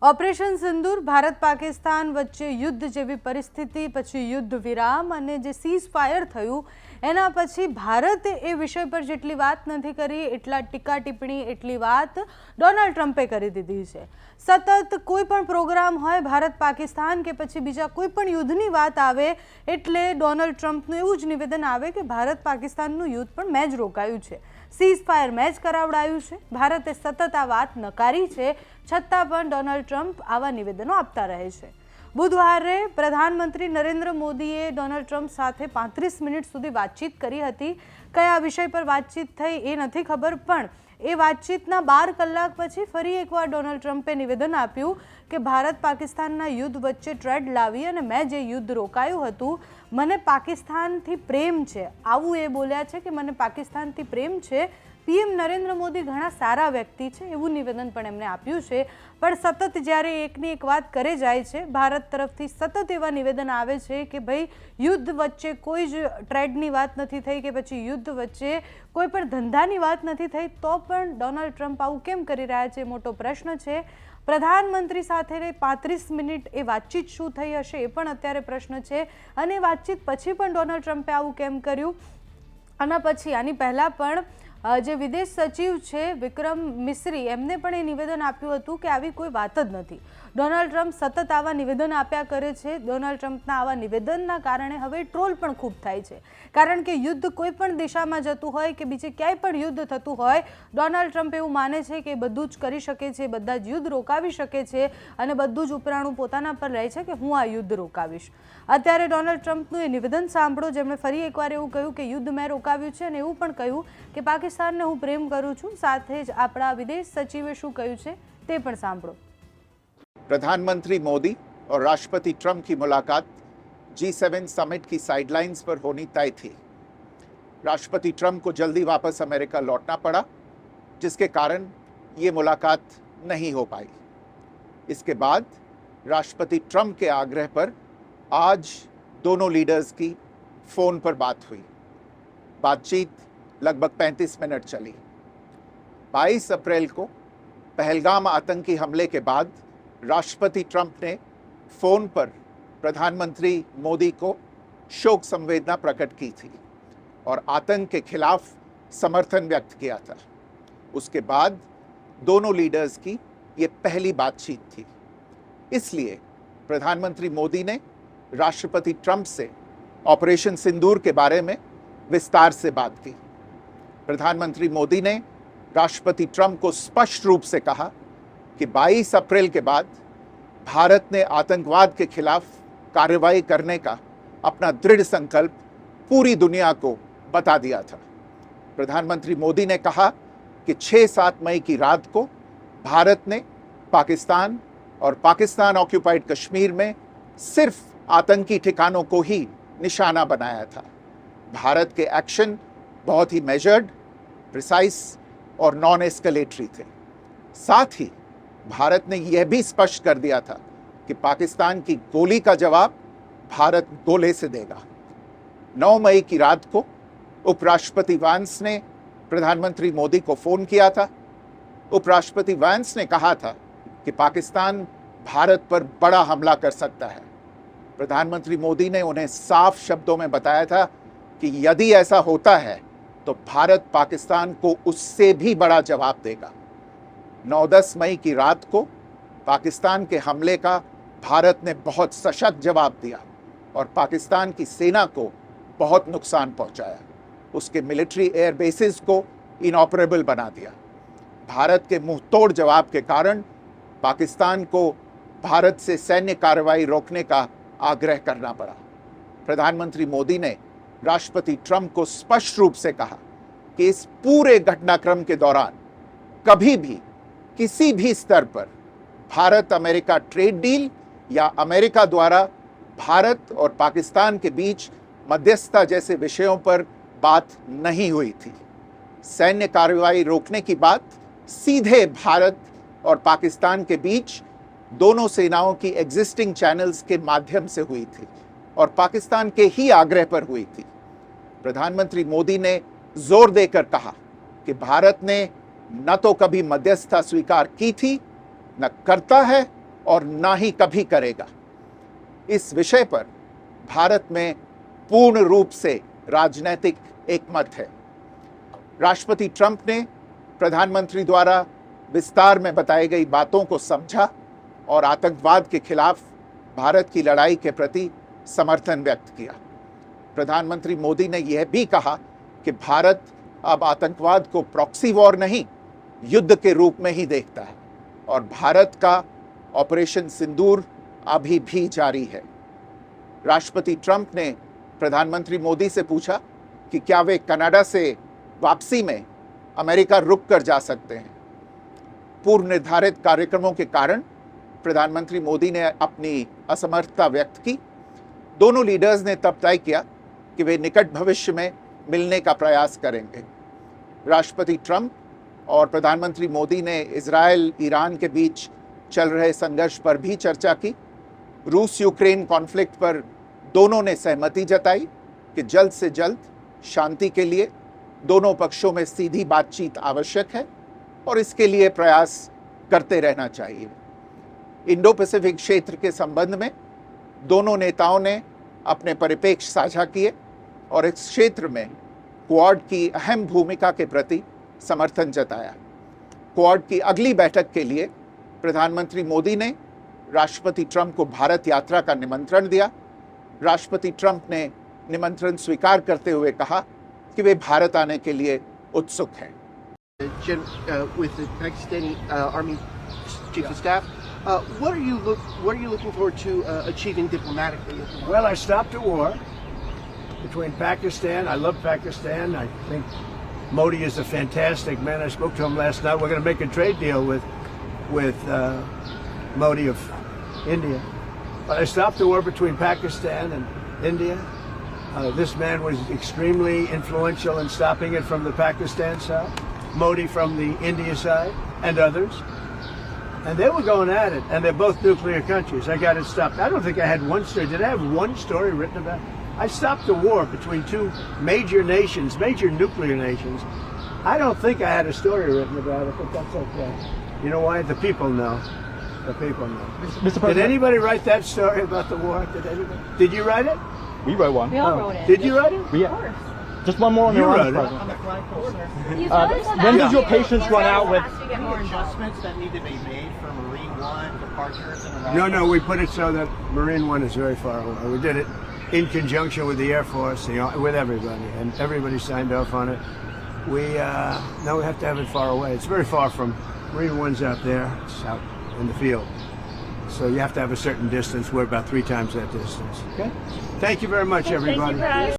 Operation सिंदूर भारत पाकिस्तान वच्चे युद्ध जेवी परिस्थिति पछी युद्ध विराम अने जे सीज फायर थयुं एना पछी भारते ए विषय पर जेटली वात नथी करी एटला टीका टिप्पणी एटली वात डोनाल्ड ट्रम्पे करी दीधी छे। सतत कोईपण प्रोग्राम होय भारत पाकिस्तान के पछी बीजा कोईपण युद्धनी वात आवे एटले डोनाल्ड ट्रम्पनुं एवुं ज निवेदन आवे के भारत पाकिस्ताननुं युद्ध पण में ज रोकायुं छे, सीज फायर में ज करावडायुं छे। भारते सतत आ वात नकारी छे, छतां पण डोनाल्ड ट्रम्प आवा निवेदनों आपता रहे छे। बुधवारे प्रधानमंत्री नरेंद्र मोदीए डोनाल्ड ट्रम्प साथे 35 मिनिट सुधी बातचीत करी हती। कया विषय पर बातचीत थई ए नथी खबर, पण ए बातचीतना 12 कलाक पछी फरी एकवार डोनाल्ड ट्रम्पे निवेदन आप्युं के भारत पाकिस्तानना युद्ध वच्चे ट्रेड लावी अने मैं जे युद्ध रोकायुं हतुं मने पाकिस्तानथी प्रेम छे। आवुं ए बोल्या छे के मने पाकिस्तानथी प्रेम छे। पीएम नरेंद्र मोदी घणा सारा व्यक्ति छे एवुं निवेदन पण एमणे आप्युं छे। पण सतत ज्यारे एकनी एक वात करे जाय छे, भारत तरफथी सतत एवा निवेदन आवे छे के भाई युद्ध वच्चे कोई ज ट्रेडनी वात नथी थई के पछी युद्ध वच्चे कोई पण धंधानी वात नथी थई, तो पण डोनाल्ड ट्रम्प आवुं केम करी रह्या छे, मोटो प्रश्न छे। प्रधानमंत्री साथे 35 मिनिट ए वातचीत शुं थई हशे ए पण अत्यारे प्रश्न छे। अने वातचीत पछी पण डोनाल्ड ट्रम्पे आवुं केम कर्युं? आना पछी आनी पहेला पण जे विदेश सचिव छे विक्रम मिस्री एमने पण ए निवेदन आप्युं हतुं के आवी कोई वात ज नथी। डोनाल्ड ट्रम्प सतत आवा निवेदन आप्या करे छे। डोनाल्ड ट्रम्पना आवा निवेदनना कारणे हवे ट्रोल पण खूब थाय छे, कारण के युद्ध कोई पण दिशामां जतुं होय के बीजे क्यांय पण युद्ध थतुं होय, डोनाल्ड ट्रम्प एवुं माने छे के बधुं ज करी शके छे, बधा ज युद्ध रोकावी शके छे अने बधुं ज उपराणुं पोताना पर લે છે કે હું આ યુદ્ધ રોકાવીશ। અત્યારે ડોનાલ્ડ ટ્રમ્પનું એ નિવેદન સાંભળો જેમણે ફરી એકવાર એવું કહ્યું કે યુદ્ધ મેં રોકાવ્યું છે અને એવું પણ કહ્યું કે પાકિસ્તાનને હું પ્રેમ કરું છું। સાથે જ આપણા વિદેશ સચિવે શું કહ્યું છે તે પણ સાંભળો। प्रधानमंत्री मोदी और राष्ट्रपति ट्रंप की मुलाकात G7 समिट की साइडलाइंस पर होनी तय थी। राष्ट्रपति ट्रंप को जल्दी वापस अमेरिका लौटना पड़ा, जिसके कारण ये मुलाकात नहीं हो पाई। इसके बाद राष्ट्रपति ट्रंप के आग्रह पर आज दोनों लीडर्स की फ़ोन पर बात हुई। बातचीत लगभग 35 मिनट चली। 22 अप्रैल को पहलगाम आतंकी हमले के बाद राष्ट्रपति ट्रंप ने फ़ोन पर प्रधानमंत्री मोदी को शोक संवेदना प्रकट की थी और आतंक के खिलाफ समर्थन व्यक्त किया था। उसके बाद दोनों लीडर्स की ये पहली बातचीत थी। इसलिए प्रधानमंत्री मोदी ने राष्ट्रपति ट्रंप से ऑपरेशन सिंदूर के बारे में विस्तार से बात की। प्रधानमंत्री मोदी ने राष्ट्रपति ट्रंप को स्पष्ट रूप से कहा कि 22 अप्रैल के बाद भारत ने आतंकवाद के खिलाफ कार्रवाई करने का अपना दृढ़ संकल्प पूरी दुनिया को बता दिया था। प्रधानमंत्री मोदी ने कहा कि 6-7 मई की रात को भारत ने पाकिस्तान और पाकिस्तान ऑक्यूपाइड कश्मीर में सिर्फ आतंकी ठिकानों को ही निशाना बनाया था। भारत के एक्शन बहुत ही मेजर्ड, प्रिसाइस और नॉन एस्केलेटरी थे। साथ ही भारत ने यह भी स्पष्ट कर दिया था कि पाकिस्तान की गोली का जवाब भारत गोले से देगा। 9 मई की रात को उपराष्ट्रपति वैंस ने प्रधानमंत्री मोदी को फ़ोन किया था। उपराष्ट्रपति वैंस ने कहा था कि पाकिस्तान भारत पर बड़ा हमला कर सकता है। प्रधानमंत्री मोदी ने उन्हें साफ शब्दों में बताया था कि यदि ऐसा होता है तो भारत पाकिस्तान को उससे भी बड़ा जवाब देगा। 9-10 मई की रात को पाकिस्तान के हमले का भारत ने बहुत सशक्त जवाब दिया और पाकिस्तान की सेना को बहुत नुकसान पहुंचाया। उसके मिलिट्री एयर बेसिस को इनऑपरेबल बना दिया। भारत के मुंहतोड़ जवाब के कारण पाकिस्तान को भारत से सैन्य कार्रवाई रोकने का आग्रह करना पड़ा। प्रधानमंत्री मोदी ने राष्ट्रपति ट्रंप को स्पष्ट रूप से कहा कि इस पूरे घटनाक्रम के दौरान कभी भी किसी भी स्तर पर भारत अमेरिका ट्रेड डील या अमेरिका द्वारा भारत और पाकिस्तान के बीच मध्यस्थता जैसे विषयों पर बात नहीं हुई थी। सैन्य कार्रवाई रोकने की बात सीधे भारत और पाकिस्तान के बीच दोनों सेनाओं की एग्जिस्टिंग चैनल्स के माध्यम से हुई थी और पाकिस्तान के ही आग्रह पर हुई थी। प्रधानमंत्री मोदी ने जोर देकर कहा कि भारत ने न तो कभी मध्यस्थता स्वीकार की थी, न करता है और ना ही कभी करेगा। इस विषय पर भारत में पूर्ण रूप से राजनीतिक एकमत है। राष्ट्रपति ट्रंप ने प्रधानमंत्री द्वारा विस्तार में बताई गई बातों को समझा और आतंकवाद के खिलाफ भारत की लड़ाई के प्रति समर्थन व्यक्त किया। प्रधानमंत्री मोदी ने यह भी कहा कि भारत अब आतंकवाद को प्रॉक्सी वॉर नहीं, युद्ध के रूप में ही देखता है और भारत का ऑपरेशन सिंदूर अभी भी जारी है। राष्ट्रपति ट्रंप ने प्रधानमंत्री मोदी से पूछा कि क्या वे कनाडा से वापसी में अमेरिका रुक कर जा सकते हैं। पूर्व निर्धारित कार्यक्रमों के कारण प्रधानमंत्री मोदी ने अपनी असमर्थता व्यक्त की। दोनों लीडर्स ने तब तय किया कि वे निकट भविष्य में मिलने का प्रयास करेंगे। राष्ट्रपति ट्रंप और प्रधानमंत्री मोदी ने इजरायल ईरान के बीच चल रहे संघर्ष पर भी चर्चा की। रूस यूक्रेन कॉन्फ्लिक्ट पर दोनों ने सहमति जताई कि जल्द से जल्द शांति के लिए दोनों पक्षों में सीधी बातचीत आवश्यक है और इसके लिए प्रयास करते रहना चाहिए। इंडो पैसिफिक क्षेत्र के संबंध में दोनों नेताओं ने अपने परिप्रेक्ष्य साझा किए और इस क्षेत्र में क्वाड की अहम भूमिका के प्रति समर्थन जताया। क्वाड की अगली बैठक के लिए प्रधानमंत्री मोदी ने राष्ट्रपति ट्रंप को भारत यात्रा का निमंत्रण दिया। राष्ट्रपति ट्रंप ने निमंत्रण स्वीकार करते हुए कहा कि वे भारत आने के लिए उत्सुक हैं। With the Pakistani Army Chief of Staff, what are you looking forward to achieving diplomatically? Well, I stopped a war between Pakistan. I love Pakistan. I think Modi is a fantastic man. I spoke to him last night. We're going to make a trade deal with Modi of India. But I stopped the war between Pakistan and India. This man was extremely influential in stopping it from the Pakistan side, Modi from the India side, and others. And they were going at it, and they're both nuclear countries. I got it stopped. I don't think I had one story. Did I have one story written about it? I stopped a war between two major nations, major nuclear nations. I don't think I had a story written about it, but that's okay. You know why? The people know. The people know. Mr. President, Did anybody write that story about the war? Did anybody? Did you write it? we wrote one. We all wrote it. Did you write it? We, just one more on You the wrote Iran it. president. You told us that when that did your was patience before run out it with- has to get more involved. Adjustments that need to be made for Marine One departures and arrivals? No, we put it so that Marine One is very far away. We did it in conjunction with the Air Force, with everybody, and everybody signed off on it. Now we have to have it far away. It's very far from Marine One's out there. It's out in the field. So you have to have a certain distance. We're about 3 times that distance. Okay? Thank you very much, everybody. Thank you, Brad.